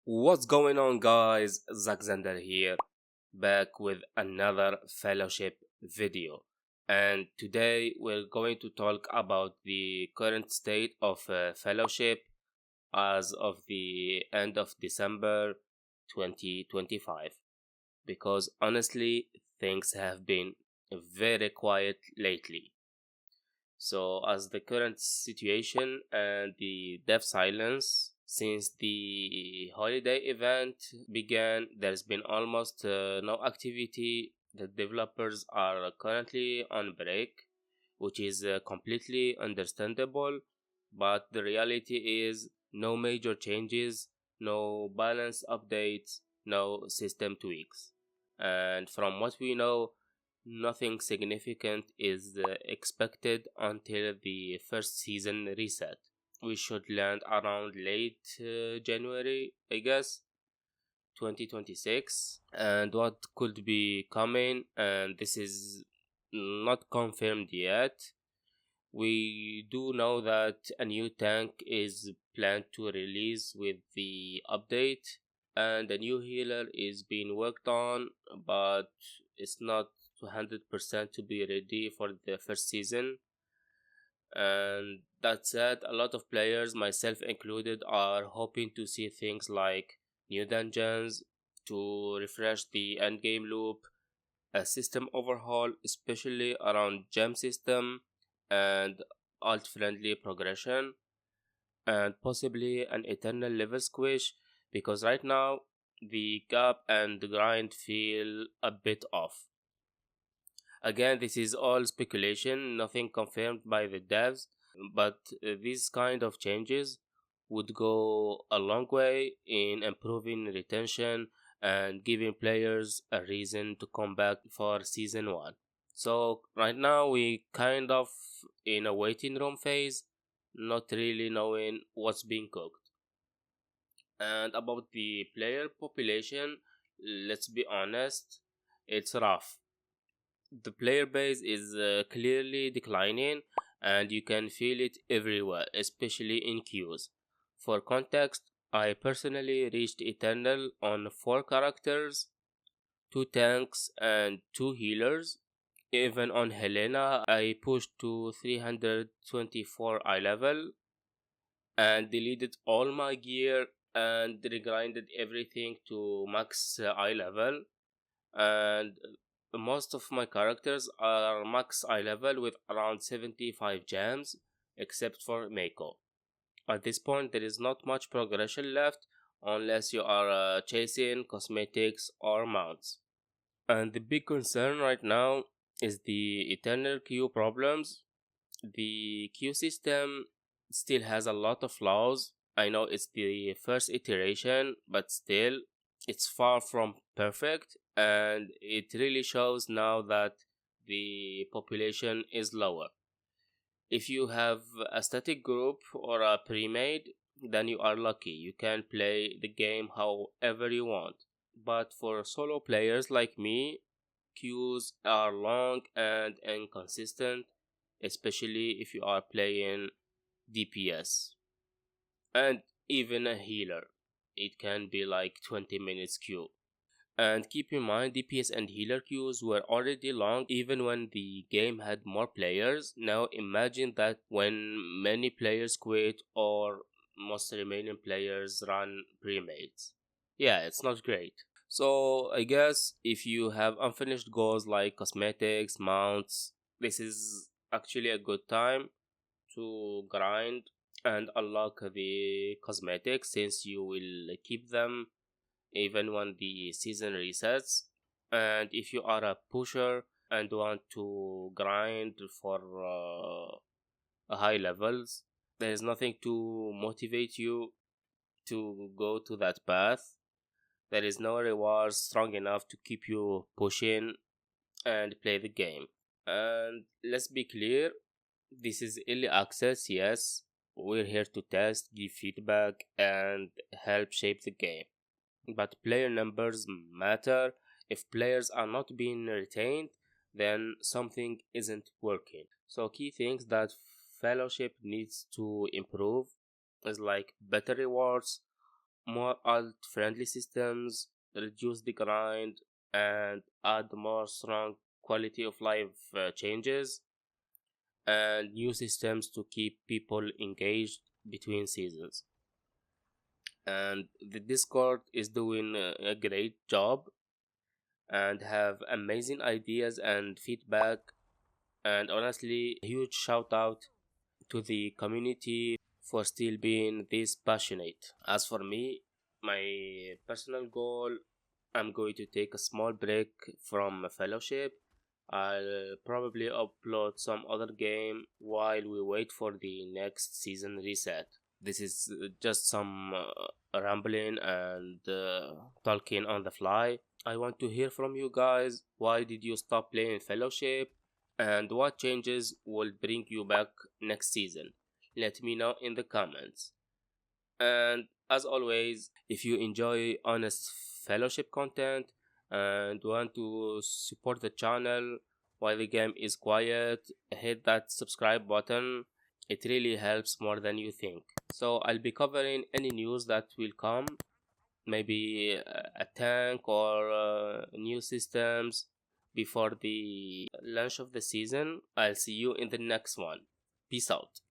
What's going on, guys? Zach Zander here, back with another fellowship video. And today we're going to talk about the current state of fellowship as of the end of December 2025. Because honestly, things have been very quiet lately. So, as the current situation and the deaf silence since the holiday event began, there's been almost no activity. The developers are currently on break, which is completely understandable, but the reality is no major changes, no balance updates, no system tweaks. And from what we know, nothing significant is expected until the first season reset. We should land around late January, I guess, 2026. And what could be coming, and this is not confirmed yet. We do know that a new tank is planned to release with the update, and a new healer is being worked on, but it's not 100% to be ready for the first season. And that said, a lot of players, myself included, are hoping to see things like new dungeons to refresh the endgame loop, a system overhaul, especially around gem system and alt friendly progression, and possibly an eternal level squish, because right now the gap and the grind feel a bit off. Again, this is all speculation, nothing confirmed by the devs, but these kind of changes would go a long way in improving retention and giving players a reason to come back for season 1. So right now we kind of in a waiting room phase, not really knowing what's being cooked. And about the player population, let's be honest, it's rough. The player base is clearly declining, and you can feel it everywhere, especially in queues. For context, I personally reached Eternal on 4 characters, 2 tanks and 2 healers. Even on Helena, I pushed to 324 eye level and deleted all my gear and regrinded everything to max eye level. And most of my characters are max eye level with around 75 gems, except for Mako. At this point, there is not much progression left unless you are chasing cosmetics or mounts. And the big concern right now is the eternal queue problems. The queue system still has a lot of flaws. I know it's the first iteration, but still, it's far from perfect, and it really shows now that the population is lower. If you have a static group or a pre-made, then you are lucky. You can play the game however you want. But for solo players like me, queues are long and inconsistent, especially if you are playing DPS. And even a healer, it can be like 20 minutes queue. And keep in mind, DPS and healer queues were already long even when the game had more players. Now imagine that when many players quit or most remaining players run pre-mates. Yeah, it's not great. So I guess if you have unfinished goals like cosmetics, mounts, this is actually a good time to grind and unlock the cosmetics, since you will keep them even when the season resets. And if you are a pusher and want to grind for high levels, there is nothing to motivate you to go to that path. There is no reward strong enough to keep you pushing and play the game. And let's be clear, this is early access, yes. We're here to test, give feedback, and help shape the game. But player numbers matter. If players are not being retained, then something isn't working. So key things that Fellowship needs to improve is like better rewards, more alt-friendly systems, reduce the grind, and add more strong quality of life changes, and new systems to keep people engaged between seasons. And the Discord is doing a great job and have amazing ideas and feedback. And honestly, a huge shout out to the community for still being this passionate. As for me, my personal goal, I'm going to take a small break from fellowship. I'll probably upload some other game while we wait for the next season reset. This is just some rambling and talking on the fly. I want to hear from you guys. Why did you stop playing Fellowship? And what changes will bring you back next season? Let me know in the comments. And as always, if you enjoy honest Fellowship content and want to support the channel while the game is quiet, hit that subscribe button. It really helps more than you think. So I'll be covering any news that will come, maybe a tank or new systems before the launch of the season. I'll see you in the next one. Peace out.